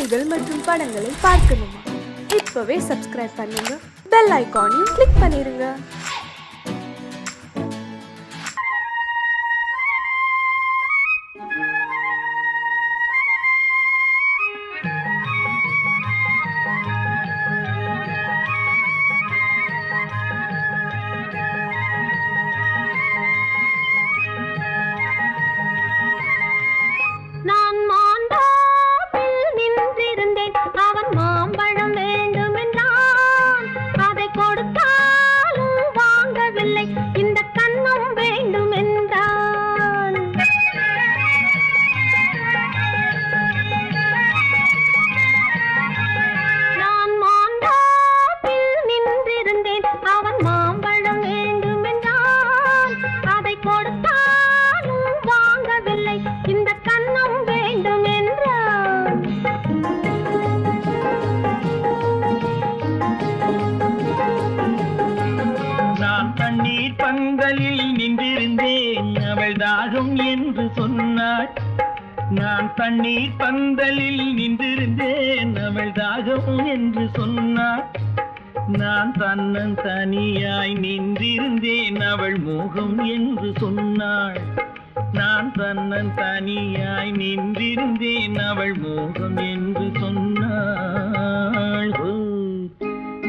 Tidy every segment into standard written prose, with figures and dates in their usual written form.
செய்திகள் மற்றும் படங்களை பார்க்கணுமா? இப்பவே சப்ஸ்கிரைப் பண்ணுங்க, பெல் ஐகானையும் கிளிக் பண்ணிருங்க. பந்தலில் நின்றிருந்தேன், அவள் தாகம் என்று சொன்னாள். நான் தண்ணீர் பந்தலில் நின்றிருந்தேன், அவள் தாகம் என்று சொன்னாள். நான் தன்னன் தனியாய் நின்றிருந்தேன், அவள் மோகம் என்று சொன்னாள். நான் தன்னன் தனியாய் நின்றிருந்தேன், அவள் மோகம் என்று சொன்னாள்.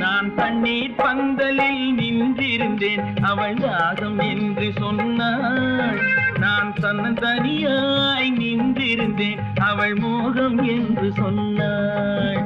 நான் தண்ணீர் பந்தலில் நின்றிருந்தேன், அவள் தாகம் என்று சொன்னாள். நான் தன்னன் தனியாய் நின்றிருந்தேன், அவள் மோகம் என்று சொன்னாள்.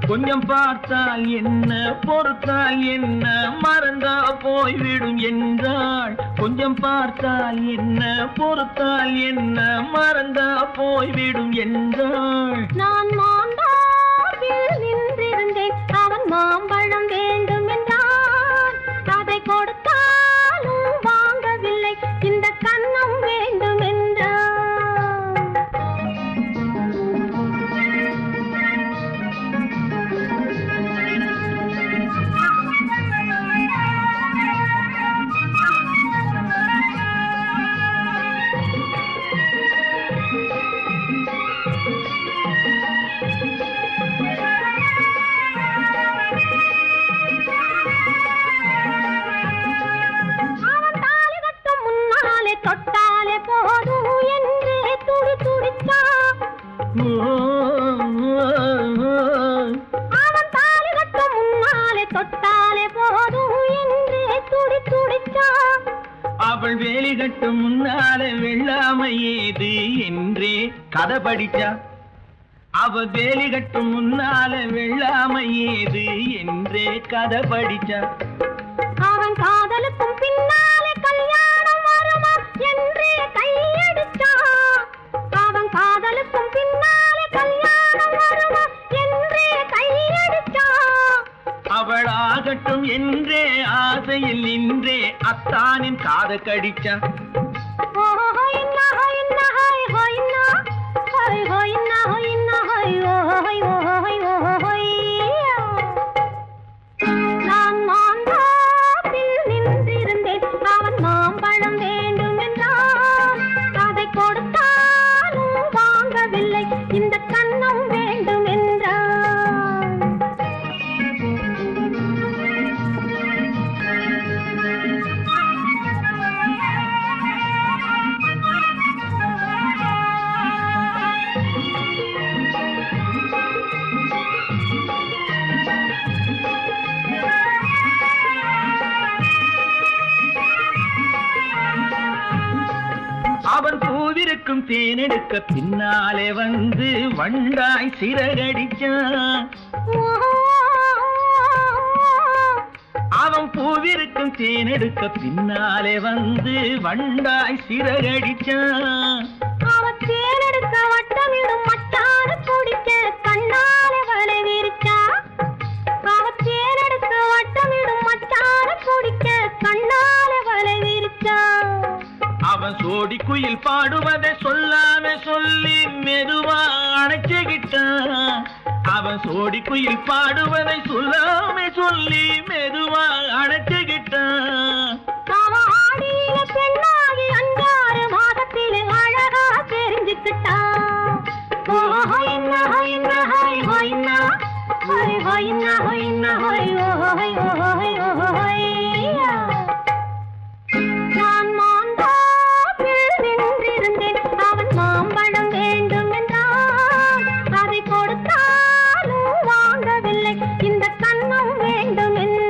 கொஞ்சம் பார்த்தால் என்ன, பொறுத்தால் என்ன, மறந்தா போய்விடும் என்றாள். கொஞ்சம் பார்த்தால் என்ன, பொறுத்தால் என்ன, மறந்தா போய்விடும் என்றாள். நான் மாந்தாவில் நின்றிருந்தேன், அவன் மாம்பழம் வேண்டும் என்றான். அதை கொடுத்தாலும் வாங்கவில்லை, இந்த கன்னம் வேண்டும் என்றான். தொட்டாலே போதும் என்றே துடி துடிச்சா. அவன் தாலி கட்டும் முன்னாலே தொட்டாலே போதும் என்றே துடி துடிச்சா. அவள் வேலி கட்டும் முன்னாலே வெள்ளாமை ஏது என்றே கதை படிச்சா. அவள் வேலி கட்டும் முன்னாலே வெள்ளாமை ஏது என்றே கதை படிச்சா. அவன் காதலுக்கும் பின்னாலே கல்யாணம் வருமா என்றே கையடிச்சா. அவன் காதலுக்கும் பின்னாலே கல்யாணம் வருமா என்றே கையடிச்சா. அவள் ஆகட்டும் என்றே ஆசையில் நின்றே அத்தானின் காத கடிச்சா. இந்த கன்னம் வேண்டும் என்றான். அவன் பூவிருக்கும் தேனெடுக்க பின்னாலே வந்து வண்டாய் சிறகடிச்சான். அவன் பூவிருக்கும் தேனெடுக்க பின்னாலே வந்து வண்டாய் சிறகடிச்சான். அவன் தேனெடுக்க வட்டமிடும் மட்டாறு குடிக்க கண்ணாலே வலை விரிச்சா. அவன் தேன அவன் சோடி குயில் பாடுவதை சொல்லாம சொல்லி மெதுவா அணைச்சுக்கிட்டான். அவன் சோடி குயில் பாடுவதை சொல்லாம சொல்லி மெதுவா அணைச்சுக்கிட்டான். ஆடியில பெண்ணாகி 5 மாதத்திலே அழகா தெரிஞ்சுக்கிட்டான். நான் மாந்தாப்பில் நின்றிருந்தேன். அவன் மாம்பழம் வேண்டும் என்றான். அதை கொடுத்தாலும் வாங்கவில்லை. இந்த கண்ணம் வேண்டும் என்றான்.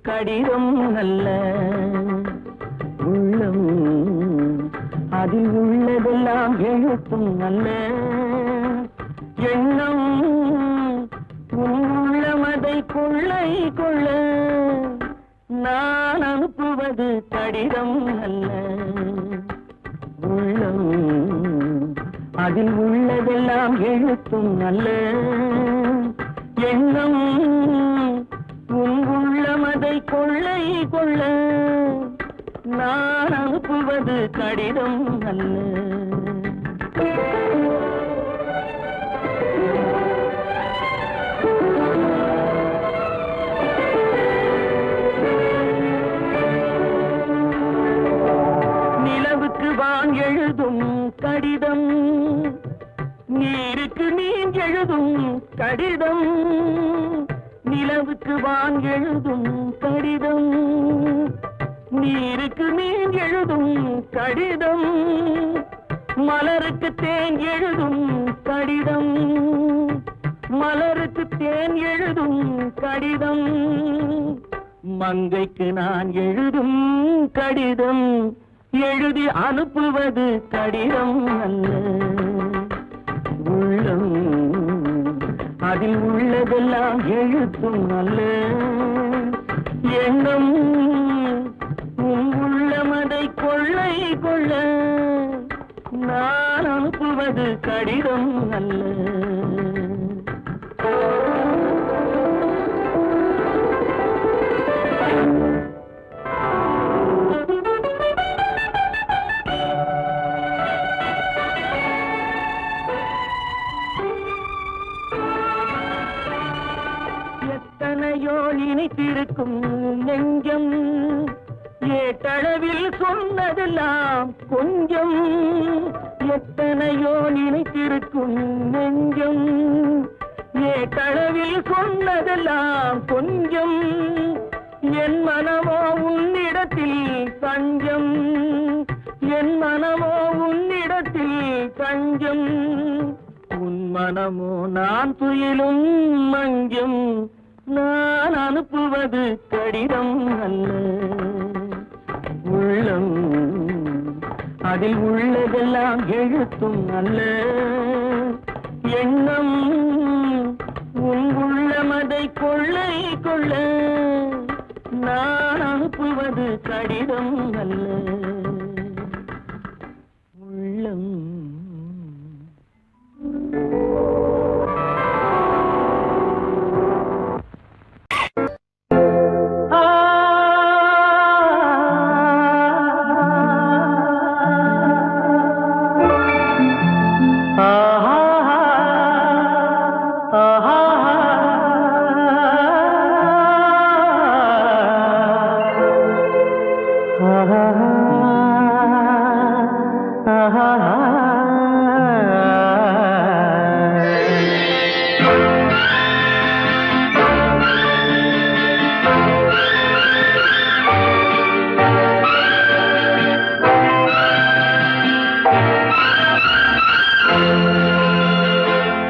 கடிதம் அல்ல உள்ளம், அதில் உள்ளதெல்லாம் எழுத்தும் அல்ல எண்ணம். உள்ளமதை கொள்ளை கொள்ள நான் அனுப்புவது கடிதம் அல்ல உள்ளம், அதில் உள்ளதெல்லாம் எழுத்தும் அல்ல எண்ணம் உன் உள்ளமதை கொள்ளை கொள்ள நான் அனுப்புவது கடிதம் அல்ல. நிலவுக்கு வான் எழுதும் கடிதம் நீருக்கு நீர் எழுதும் கடிதம் நிலவுக்கு வான் எழுதும் கடிதம் நீருக்கு நீர் எழுதும் கடிதம் மலருக்கு தேன் எழுதும் கடிதம் மலருக்கு தேன் எழுதும் கடிதம் மங்கைக்கு நான் எழுதும் கடிதம் எழுதி அனுப்புவது கடிதம் அல்ல. உள்ளம் அதில் உள்ளதெல்லாம் எழுத்தும் அல்ல எண்ணம் உன் உள்ளமதை கொள்ளை கொள்ள நான் அனுப்புவது கடிதம் அல்ல. எத்தனையோ நினைத்திருக்கும் நெஞ்சம் ஏட்டளவில் சொன்னதெல்லாம் கொஞ்சம் எத்தனையோ நினைத்திருக்கும் நெஞ்சம் ஏட்டளவில் சொன்னதெல்லாம் கொஞ்சம் என் மனமோ உன்னிடத்தில் தஞ்சம் என் மனமோ உன்னிடத்தில் தஞ்சம் உன் மனமோ நான் துயிலும் மஞ்சம் நான் அனுப்புவது கடிதம் அல்ல. உள்ளம் அதில் உள்ளதெல்லாம் எழுத்தும் அல்ல எண்ணம் உன் உள்ளமதை கொள்ளை கொள்ள நான் அனுப்புவது கடிதம் அல்ல. உள்ளம்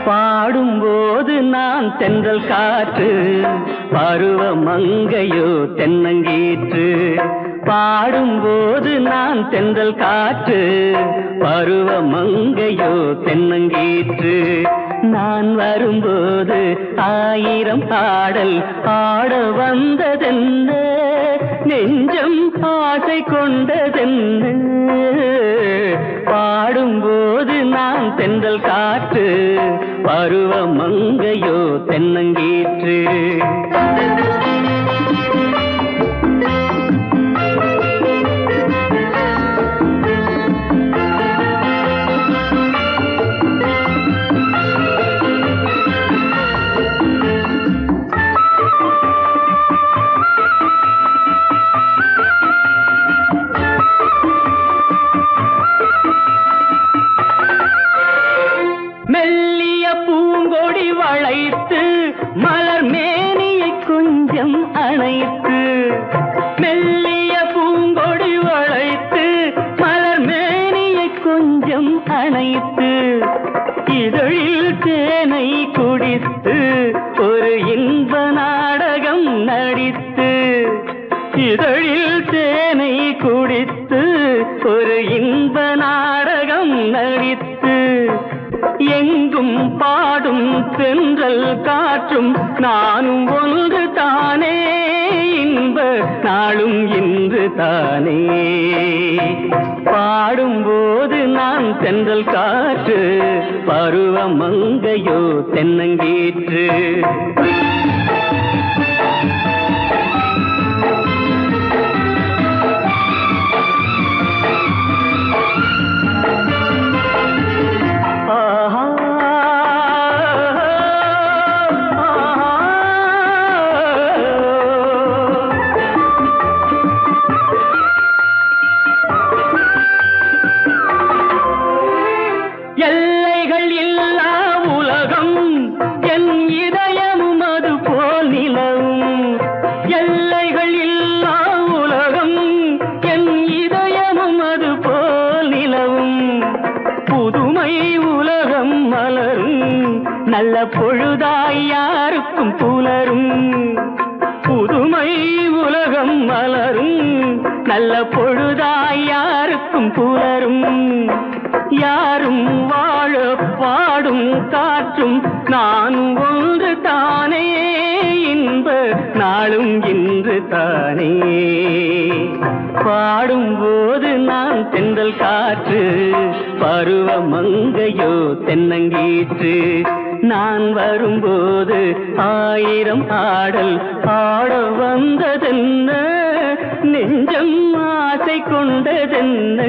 பாடும்போது நான் தென்றல் காற்று பருவ மங்கையோ தென்னங்கீற்று பாடும்போது நான் தென்றல் காற்று பருவ மங்கையோ தென்னங்கீற்று நான் வரும்போது ஆயிரம் பாடல் ஆட வந்ததென்ன நெஞ்சம் ஆசை கொண்டதென்ன பாடும்போது நான் தென்றல் காற்று பருவ மங்கையோ தென்னங்கீற்று மெல்லிய பூங்கொடி வளைத்து மலர் மேனியை கொஞ்சம் அணைத்து மெல்லிய பூங்கொடி வளைத்து மலர் மேனியை கொஞ்சம் அணைத்து இதழில் தேனை குடித்து ஒரு இன்ப நாடகம் நடித்து இதழில் தேனை குடித்து ஒரு இன்ப நாடகம் நடித்து எங்கும் பாடும் தென்றல் காற்றும் நானும் ஒன்று தானே இன்ப நாளும் இன்று தானே. பாடும்போது நான் தென்றல் காற்று, பருவ மங்கையோ தென்னங்கீற்று. எல்லைகள் இல்லா உலகம் என் இதயமும் அது போல் நிலவும். எல்லைகள் இல்லா உலகம் என் இதயமும் அது போல் நிலவும். புதுமை உலகம் மலரும், நல்ல பொழுதாய் யாருக்கும் புலரும். புதுமை உலகம் மலரும், நல்ல பொழுதாய் யாருக்கும் புலரும். யாரும் வாழ பாடும் காற்றும் நானும் ஒன்று தானே. இன்ப நாளும் இன்று தானே. பாடும்போது நான் தென்றல் காற்று, பருவ மங்கையோ தென்னங்கீற்று. நான் வரும்போது ஆயிரம் ஆடல் ஆட வந்ததென்ன, நெஞ்சம் ஆசை கொண்டதென்ன.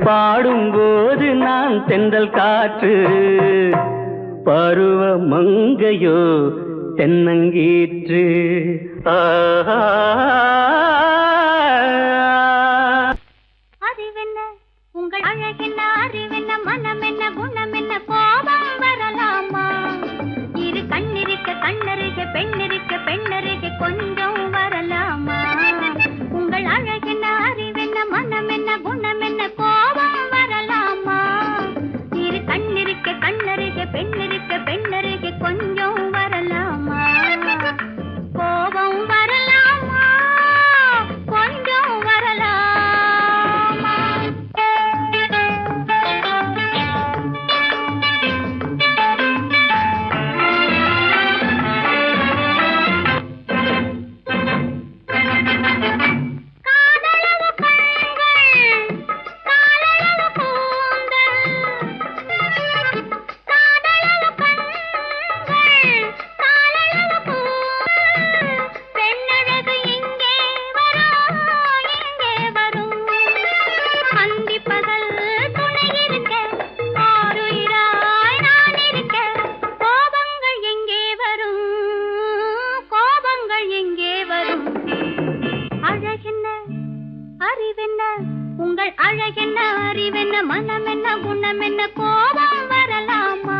பாடும்போது நான் தென்றல் காற்று, பருவ மங்கையோ தென்னங்கீற்று. அறிவென்ன உங்கள் அழகென்ன, அறிவென்ன மனம் என்ன, குணம் என்ன, கோபம் வரலாமா? இரு கண்ணிருக்க கண்ணருக, பெண்ணிருக்க பெண்ணருக, கொஞ்சம் வரலாமா? உங்கள் அழகென்ன, அறிவென்ன மனம் என்ன, குணம் என்ன, கோபம் வரலாமா? இரு கண்ணிருக்க கண்ணருக, பெண்ணிருக்க பெண்ணருக, கொஞ்சம் வரலாமா? கோபம் வரலாமா? கொஞ்சம் வரலாமா? காதலவு கண்கள், காதலவு கூந்தல், காதலவு கண்கள், காதலவு கூந்தல். பெண்ணழகு இங்கே வரும், இங்கே வரும். அந்தி பகல் துணை இருக்க, ஆருயிராய் நான் இருக்க. கோபங்கள் எங்கே வரும், கோபங்கள் எங்கே வரும்? அழகென்ன, அறிவென்ன உங்கள் அழகென்ன, அறிவென்ன மனம் என்ன, குணம் என்ன, கோபம் வரலாமா?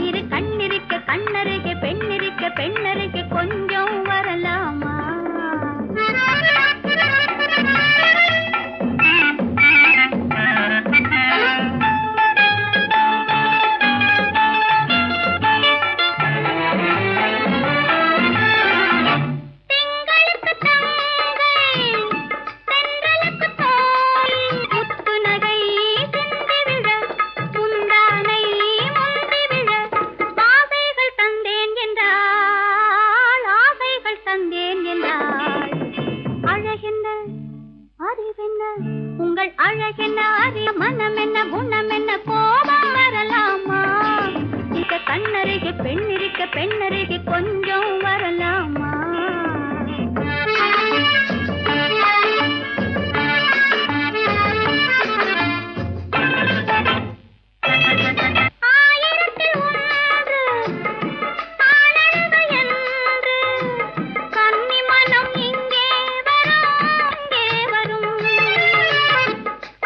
இரு கண்ணிருக்க கண்ணருக, பெண்ணிருக்க பெண்ணருக, கொஞ்சம் வரலாமா? திங்களுக்கு தங்கை, தென்றலுக்கு தோழி, முத்து நகை சிந்தி விழ, முந்தானை முந்தி விழ. ஆசைகள் தந்தேன் என்றாள், ஆசைகள் தந்தேன் என்றாள். அழகென்ன, அறிவென்ன உங்கள் அழகென்ன, அறிய மனம் என்ன, குணம் என்ன, கோபம் வரலாமா? இங்க கண்ணருக பெண்ணிருக்க பெண்ணருக, கொஞ்சம் வரலாமா? ஆயிரத்தில் ஒன்று ஆனழகு என்று, கன்னி மனம் இங்கே வரும், இங்கே வரும்.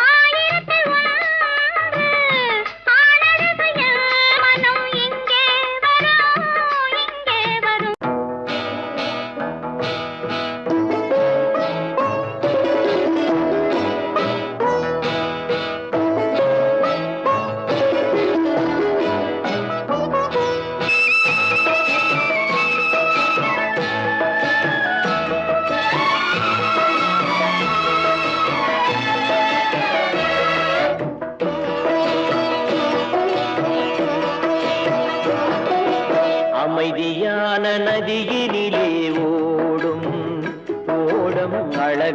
ஆயிரத்தில் ஒன்று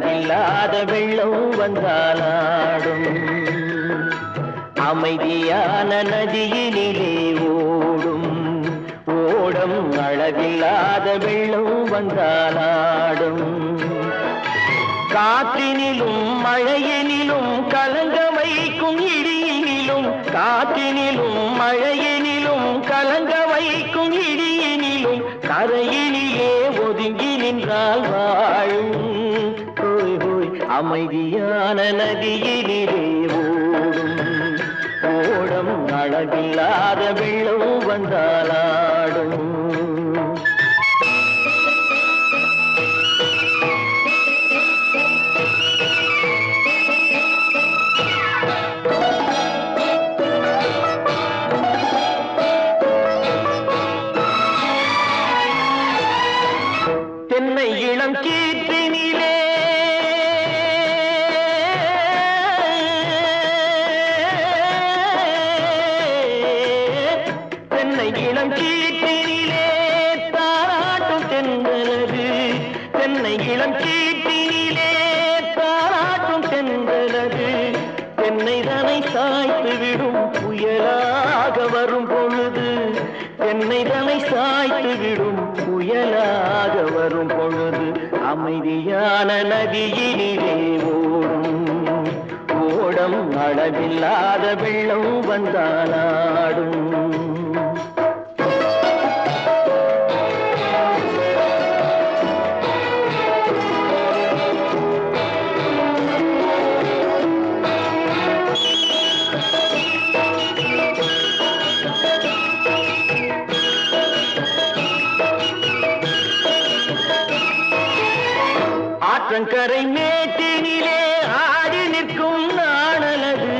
அளவில்லாத வெள்ளம் வந்தாலாடும் அமைதியான நதியினிலே ஓடும் ஓடம் அளவில்லாத வெள்ளம் வந்தாலாடும் காற்றினிலும் மழையினிலும் கலங்க வைக்கும் இடியினிலும் காற்றினிலும் மழையினிலும் கலங்க வைக்கும் இடியினிலும் கரையினிலே ஒதுங்கி நின்றால் வாழும் ஹோய் ஹோய் அமைதியான நதியினிலே ஓடும் ஓடம் அளவில்லாத வெள்ளம் வந்தாலாடும் தென்னை இளம் கீற்றினிலே தென்னை இளம் கீற்றினிலே தாராட்டும் தென்றலது தென்னை இளம் கீற்றினிலே தாராட்டும் தென்றலது தென்னை தனை சாய்த்து விடும் புயலாக வரும் பொழுது தென்னை தனை சாய்த்து விடும் புயலாக வரும் பொழுது அமைதியான நதியினிலே ஓடும் ஓடம் அளவில்லாத வெள்ளம் வந்தாலாடும் ஆற்றங்கரை மேட்டினிலே ஆடி நிற்கும் நாணலது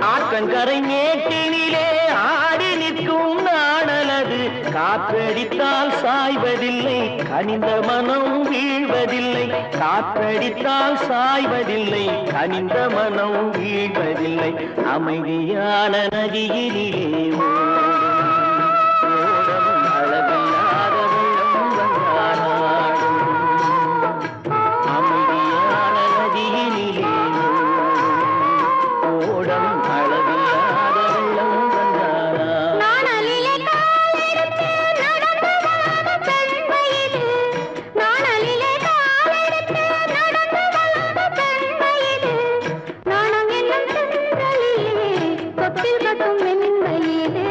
ஆற்றங்கரை மேட்டினிலே ஆடி நிற்கும் நாணலது காற்றடித்தால் சாய்வதில்லை கனிந்த மனம் வீழ்வதில்லை காற்றடித்தால் சாய்வதில்லை கனிந்த மனம் வீழ்வதில்லை அமைதியான நதியினிலே ஓடும் அளவில்லாத வெள்ளம் வந்தாலாடும் அமைதியான நதியினிலே ஓடம் அளவில்லாத வெள்ளம் வந்தாலாடும் நாணலிலே காலெடுத்து நடந்து வளர்ந்த பெண் வயது நாணலிலே காலெடுத்து நடந்து வளர்ந்த பெண் வயது நாணம் என்னும் செந்தலிலே தொட்டில் கட்டும் மென் வயது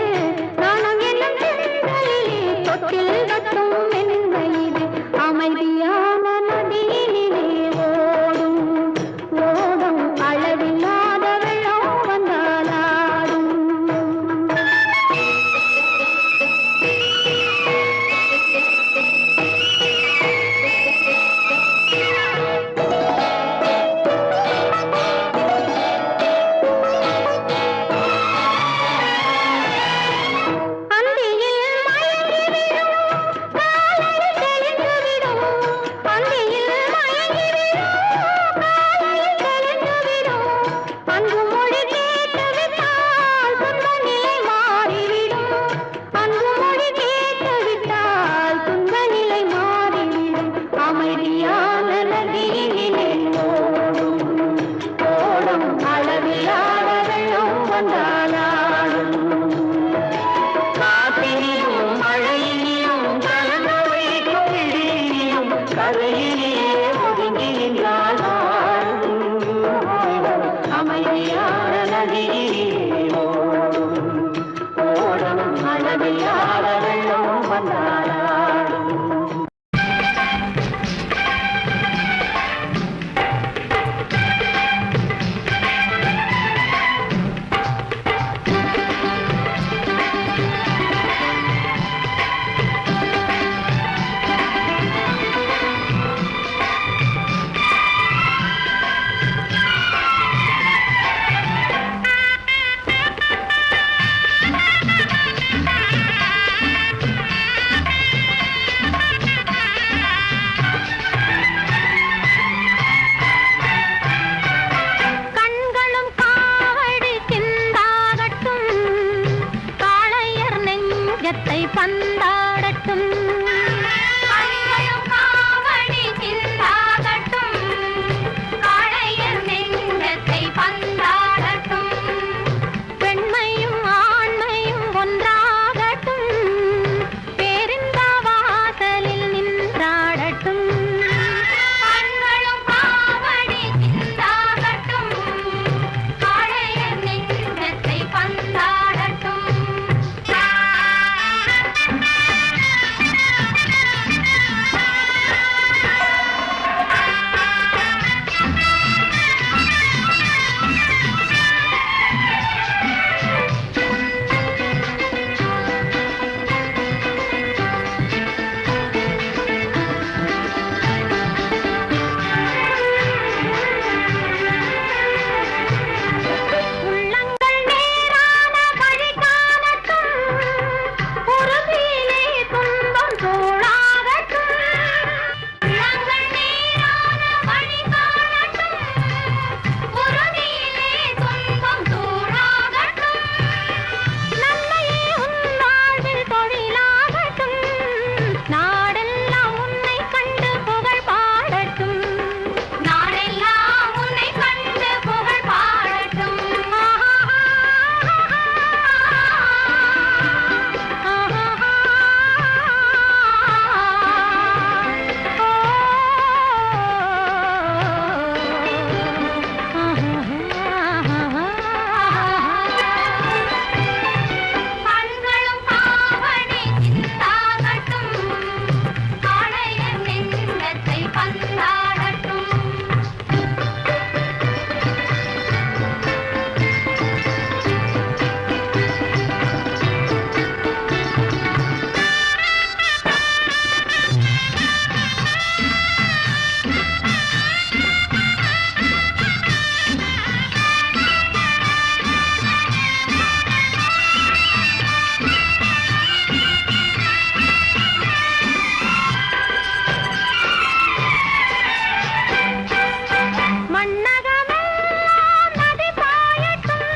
மன்னகமெல்லாம் நதி பாயட்டும்,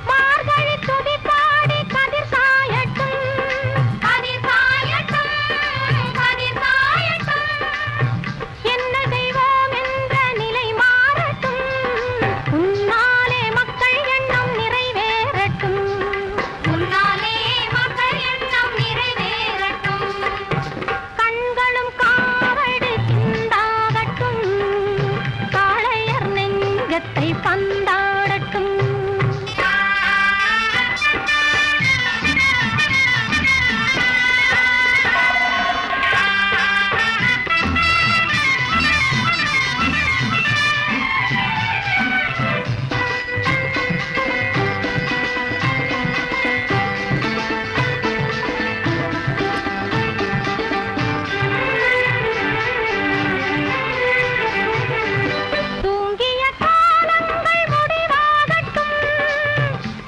மார்கழி துதி பாடி கதிர் சாயட்டும், கதிர் சாயட்டும், கதிர் சாயட்டும். என்ன தெய்வம் என்ற நிலை மாறட்டும், உன்னாலே மக்கள் எண்ணம் நிறைவேறட்டும், உன்னாலே மக்கள் எண்ணம் நிறைவேறட்டும். கண்களும் காவடு சிந்தாகட்டும், காளையர் நெஞ்சத்தை பந்தாடட்டும். தூங்கிய காலங்கள் முடிவாகட்டும்,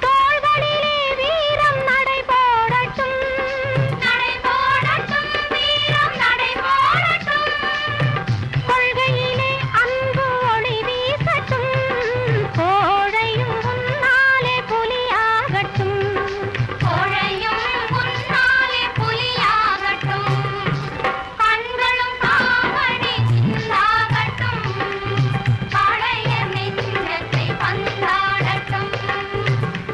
தோள்களிலே வீரம் நடைபோடட்டும், நடைபோடட்டும், வீரம் நடைபோடட்டும். கொள்கையிலே அன்பு ஒளி வீசட்டும், கோழையும் உன்னாலே புலியாகட்டும், கோழையும் உன்னாலே புலியாகட்டும். கண்களும் காவடி சிந்தாகட்டும், காளையர் நெஞ்சத்தை பந்தாடட்டும்,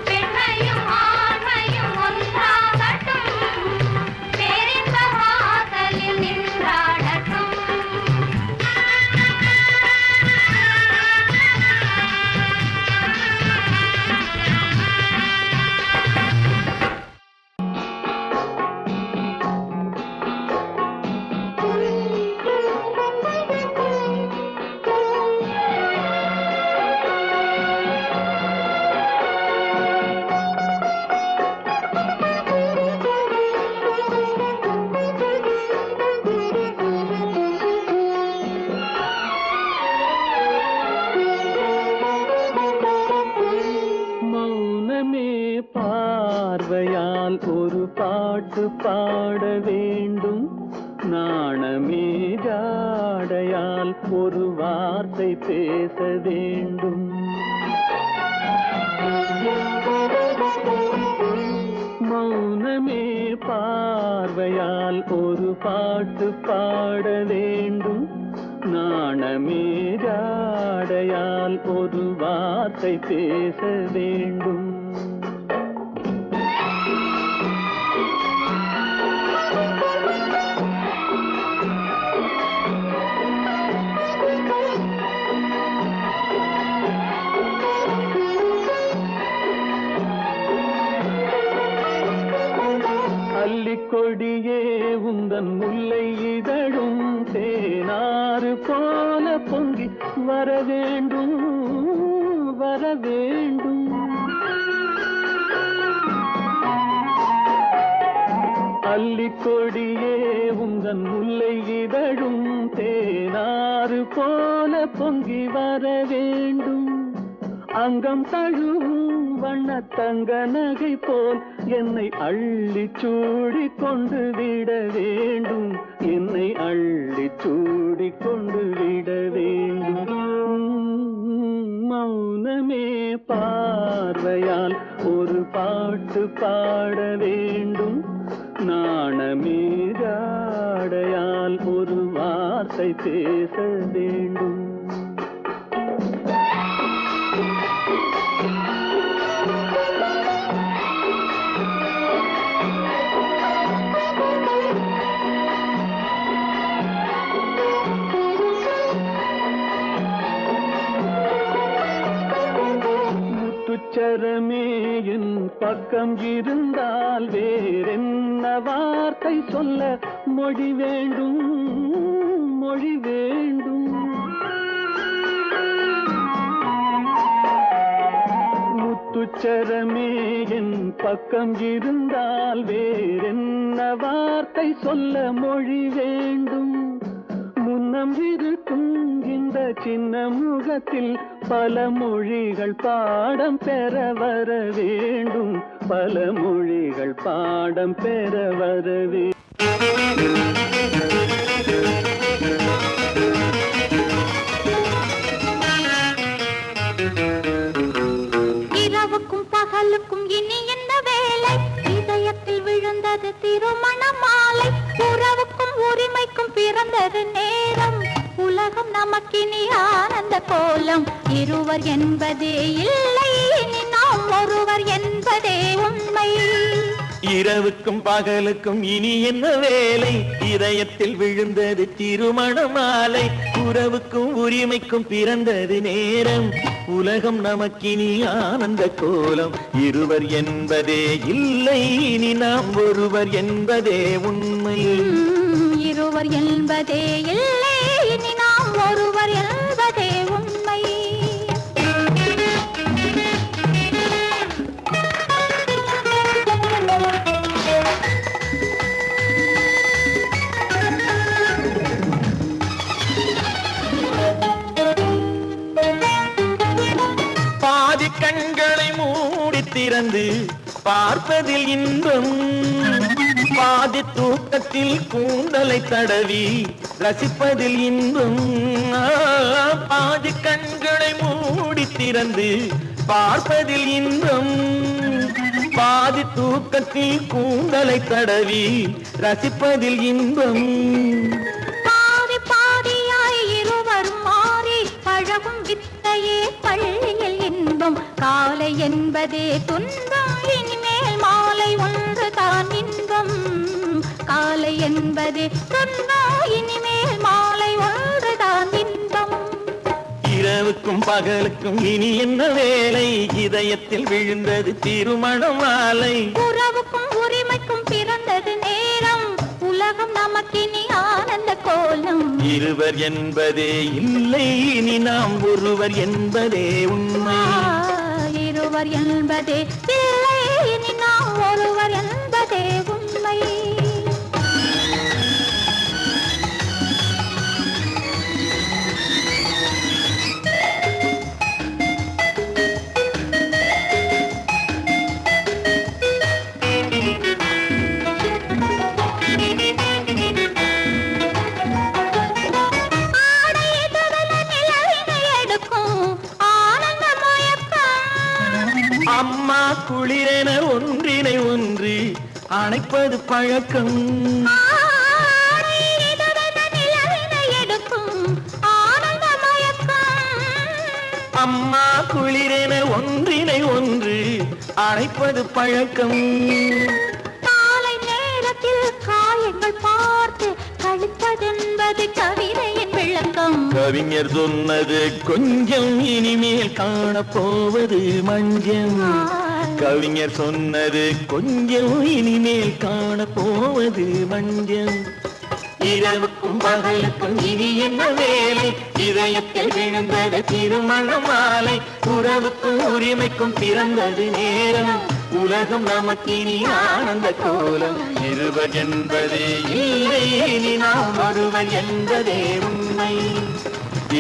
பெண்மையும் ஆண்மையும் ஒன்றாகட்டும், பேரின்ப வாசலில் நின்றாடட்டும். மௌனமே பார்வையால் ஒரு பாட்டு பாட வேண்டும், நாணமே ஜாடையால் ஒரு வார்த்தை பேச வேண்டும். மௌனமே பார்வையால் ஒரு பாட்டு பாட வேண்டும், நாணமே ஜாடையால் ஒரு வார்த்தை பேச வேண்டும். அல்லிக்கொடியே உந்தன் முல்லை இதழும் தேனாறு போல பொங்கி வர வேண்டும், வர வேண்டும். அல்லிக்கொடியே உந்தன் முல்லை இதழும் தேனாறு போல பொங்கி வர வேண்டும். அங்கம் தழுவும் வண்ணத்தங்க நகை போல் என்னை அள்ளி சூடி கொண்டு விட வேண்டும், என்னை அள்ளி சூடி கொண்டு விட வேண்டும். மௌனமே பார்வையால் ஒரு பாட்டு பாட வேண்டும், நாணமே ஜாடையால் ஒரு வார்த்தை பேச வேண்டும். முத்துச்சரமே என் பக்கம் இருந்தால் வேறென்ன வார்த்தை சொல்ல மொழி வேண்டும், மொழி வேண்டும். முத்துச்சரமே என் பக்கம் இருந்தால் வேறென்ன வார்த்தை சொல்ல மொழி வேண்டும். முன்னம் இருக்கும் இந்த சின்ன முகத்தில் பல மொழிகள் பாடம் பெற வர வேண்டும், பல மொழிகள் பாடம் பெற வர வேண்டும். ஆனந்த கோலம் இருவர் என்பதே இல்லை இனி நாம் ஒருவர் என்பதே உண்மை இரவுக்கும் பகலுக்கும் இனி என்ன வேலை இதயத்தில் விழுந்தது திருமண மாலை உறவுக்கும் உரிமைக்கும் பிறந்தது நேரம் உலகம் நமக்கினி ஆனந்த கோலம் இருவர் என்பதே இல்லை இனி நாம் ஒருவர் என்பதே உண்மை இருவர் என்பதே இல்லை இனி நாம் ஒருவர் என்பதே உண்மை பாதி கண்களை மூடி திறந்து பார்ப்பதில் இன்பம் பாதி தூக்கத்தில் கூந்தலை தடவி ரசிப்பதில் இன்பம் பாதி கண்களை மூடி திறந்து பார்ப்பதில் இன்பம் பாதி தூக்கத்தில் கூந்தலை தடவி ரசிப்பதில் இன்பம் பாதி பாதியாய் இருவர் மாறி பழகும் வித்தையே பள்ளியில் இன்பம் காலை என்பதே துன்பம் இனிமேல் மாலை ஒன்று தான் இன்பம் காலை என்பதே துன்பம் இனிமேல் மாலை ஒன்று தான் இன்பம் இரவுக்கும் பகலுக்கும் இனி என்ன வேலை இதயத்தில் விழுந்தது திருமண மாலை உறவுக்கும் உரிமைக்கும் பிறந்தது நேரம் உலகம் நமக்கினி ஆனந்த கோலம் இருவர் என்பதே இல்லை இனி நாம் ஒருவர் என்பதே உண்மை இருவர் என்பதே இல்லை இனி நாம் ஒருவர் என்பதே உண்மை அம்மா குளிரென ஒன்றினை ஒன்று அணைப்பது பழக்கம் அம்மா குளிரென ஒன்றினை ஒன்று அணைப்பது பழக்கம் காலை நேரத்தில் காயங்கள் பார்த்து கழிப்பதென்பது கவிதையின் விளக்கம் கவிஞர் சொன்னது கொஞ்சம் இனிமேல் காணப்போவது மஞ்சம் கவிஞர் சொன்னது கொஞ்சம் இனிமேல் காணப்போவது மஞ்சம் இரவுக்கும் பகலுக்கும் இனி என்ன வேலை இதயத்தில் விழுந்தது திருமண மாலை உறவுக்கும் உரிமைக்கும் பிறந்தது நேரம் உலகம் நமக்கினி ஆனந்த கோலம் இருவர் என்பதே இல்லை இனி நாம் ஒருவர் என்பதே உண்மை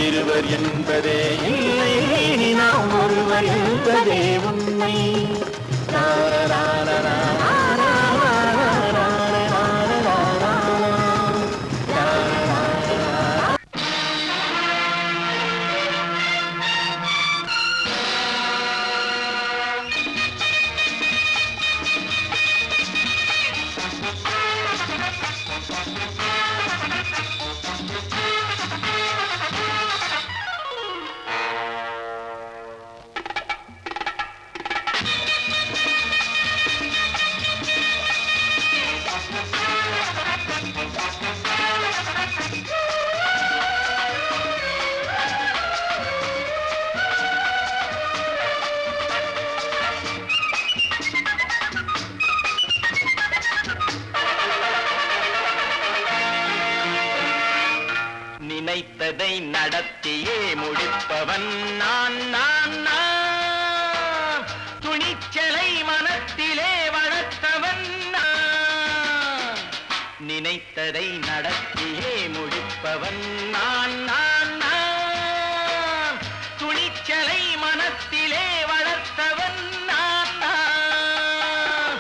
இருவர் என்பதே இல்லை இனி நாம் ஒருவர் என்பதே உண்மை நினைத்ததை நடத்தியே முடிப்பவன் நான் நான் நான் துணிச்சலை மனத்திலே வளர்த்தவன் நான் நினைத்ததை நடத்தியே முடிப்பவன் நான் நான் நான் துணிச்சலை மனத்திலே வளர்த்தவன் நான் நான்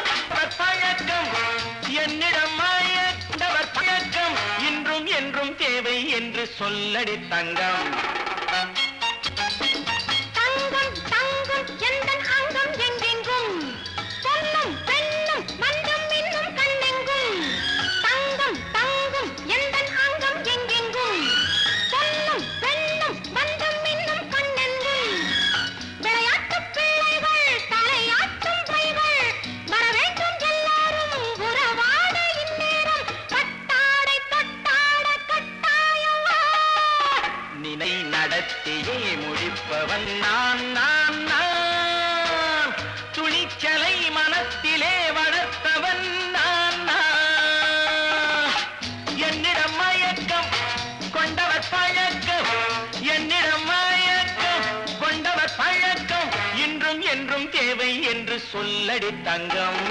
பழக்கம் என்னிடம் மாயவர் பழக்கம் இன்றும் என்றும் தேவை என்று சொல்லடி தங்கம் தங்கம் தங்கம் எந்தன் அங்கம் எங்கெங்கும் பொன்னும் பெண்ணும் மந்தம் இன்னும் கண்ணெங்கும் தங்கம் தங்கம் எந்தன் அங்கம் எங்கெங்கும் பொன்னும் பெண்ணும் மந்தம் முடிப்பவன் நான் நான் நான் துணிச்சலை மனத்திலே வளர்த்தவன் நான் நான் என்னிடம் மயக்கம் கொண்டவர் பழக்கம் என்னிடம் மயக்கம் கொண்டவர் பழக்கம் இன்றும் என்றும் தேவை என்று சொல்லடி தங்கம்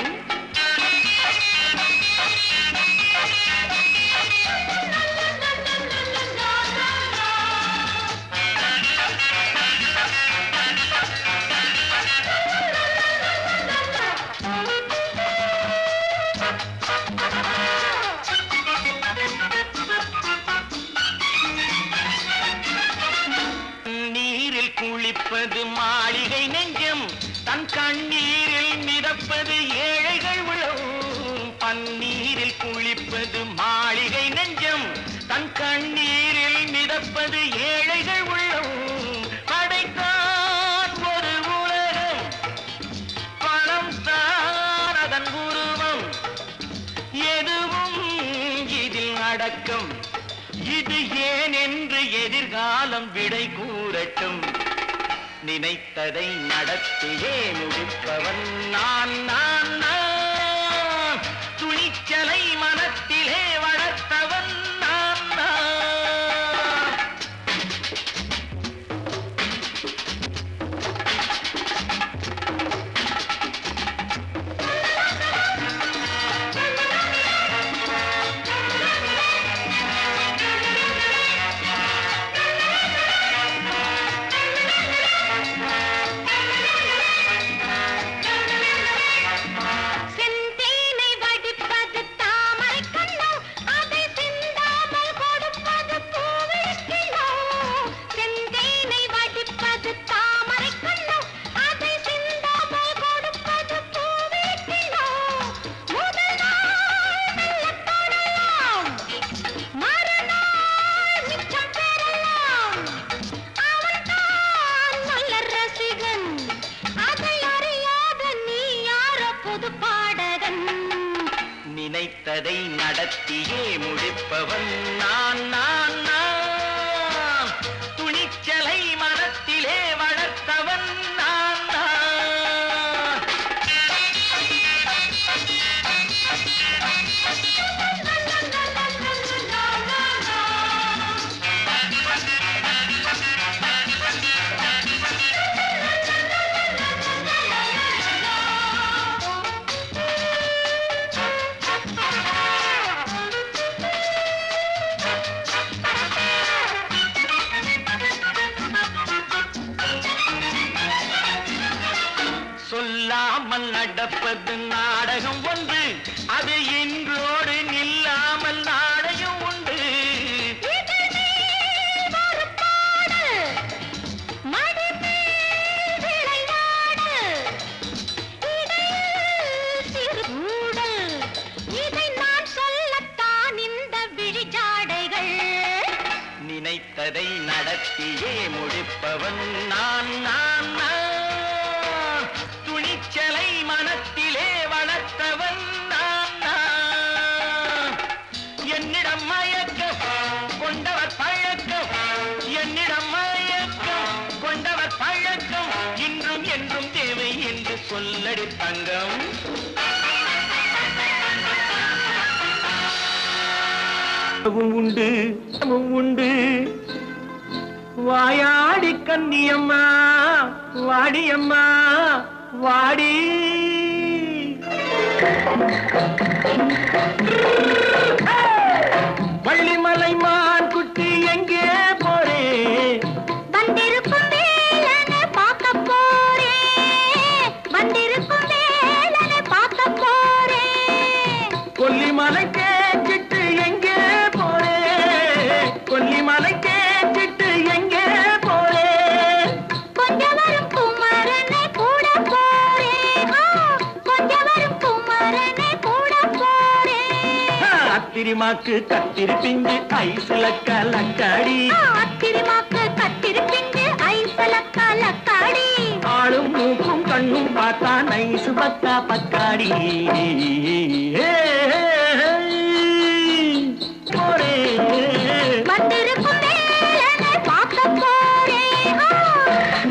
நீரில் குளிப்பது மாளிகை நெஞ்சம் தன் கண்ணீரில் மிதப்பது ஏழைகள் உளவும் பன்னீரில் குளிப்பது மாளிகை நெஞ்சம் தன் கண்ணீரில் மிதப்பது ஏழைகள் உள்ளவும் படைத்தான் ஒரு உலகம் பணம் தான் அதன் உருவம் எதுவும் இதில் அடக்கம் இது ஏன் என்று எதிர்காலம் விடை கூறட்டும் நினைத்ததை நடத்தியே முடிப்பவன் நான் நான் நான் துணிச்சலை மனத்திலே வளர்த்தவன் நான் நான் செந்தேனை வடிப்பது தாமரை கண்ணோ அதை சிந்தாமல் கொடுப்பது பூவிழிக்கிழோ செந்தேனை வடிப்பது தாமரை கண்ணோ அதை சிந்தாமல் கொடுப்பது பூவிழிக்கிழோ முதல் நாள் மெல்ல தொடலாம் மறுநாள் மிச்சம் பெறலாம் அவன்தான் நல்ல ரசிகன் அதை அறியாத நீ யாரோ புது பாடகன் நினைத்ததை நடத்தியே முடிப்பவன் நான் நான் நான் துணிச்சலை மனத்திலே வளர்த்தவன் நான் நான் சொல்லாமல் நடப்பது நாடகம் ஒன்று அது இன்றோடு நில்லாமல் நாடகம் உண்டு நினைத்ததை நடத்தியே முடிப்பவன் நான் நான் நான் துணிச்சலை மனத்திலே வளர்த்தவன் நான் நான் என்னிடம் மயக்கம் கொண்டவர் பழக்கம் என்னிடம் மயக்கம் கொண்டவர் பழக்கம் இன்றும் என்றும் தேவை என்று சொல்லடி தங்கம் உண்டு உண்டு வாயாடி கன்னியம்மா வாடியம்மா வாடி வள்ளிமலை மான் குட்டி எங்கே போறே வந்திருக்கும் வேலனை பார்க்க போறேன் வந்திருக்கும் வேலனை பார்க்க போறேன் கொல்லிமலை கேட்டுட்டு எங்கே போறே கொல்லிமலை கேட்டுட்டு எங்கே போறே கொஞ்சம் வரும் குமரனை கூட போறேன் கொஞ்சம் வரும் குமரனை கூட போறேன் அத்திரிமாக்கு கத்திரி பிஞ்சு ஐசுல கலக்காடி அத்திரிமாக்கு கத்திரி பிஞ்சு ஐசல கலக்காடி ஆளும் மூக்கும் கண்ணும் பார்த்தா நைசு பக்கா பக்காடி வந்திருக்கும் வேலனை பார்க்க போறேன்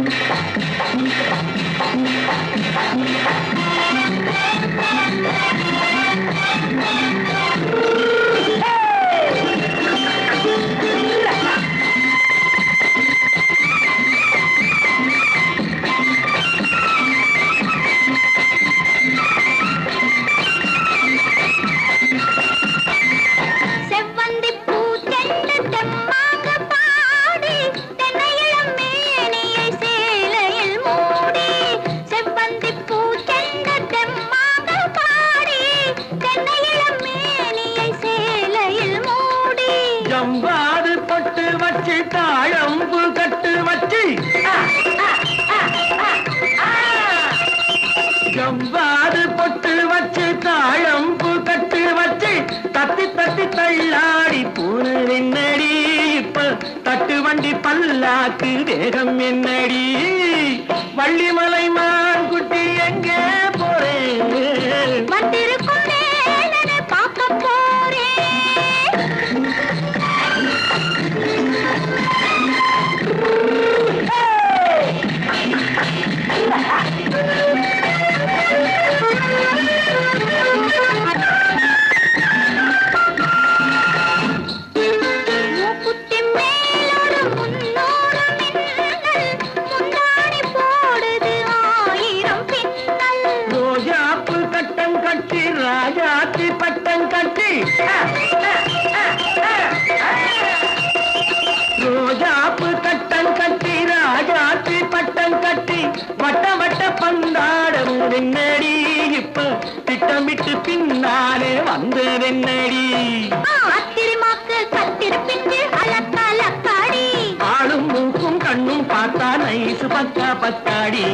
உனக்கு தேகம் என்னடி வள்ளிமலை மான் குட்டி எங்கே போறேன் வந்திருக்கும் வேலனை பார்க்க போறேன். மூக்குத்தி மேலோடு முன்னோடு மின்னல், முந்தானை போடுது 1000 பின்னல். ரோஜாப்பு கட்டம் கட்டி ராஜாத்தி பட்டம் கட்டி ரோஜாப்பு கட்டம் கட்டி ராஜாத்தி பட்டம் கட்டி வட்ட வட்ட பந்தாடம் வெண்ணடி இப்ப திட்டமிட்டு பின்னாலே வந்ததென்னடி ஆத்திரமாக்கு கத்திருப்பின்று அலக்கலக்காடி. ஆளும் மூக்கும் கண்ணும் பார்த்தா நைசு பக்கா பக்காடி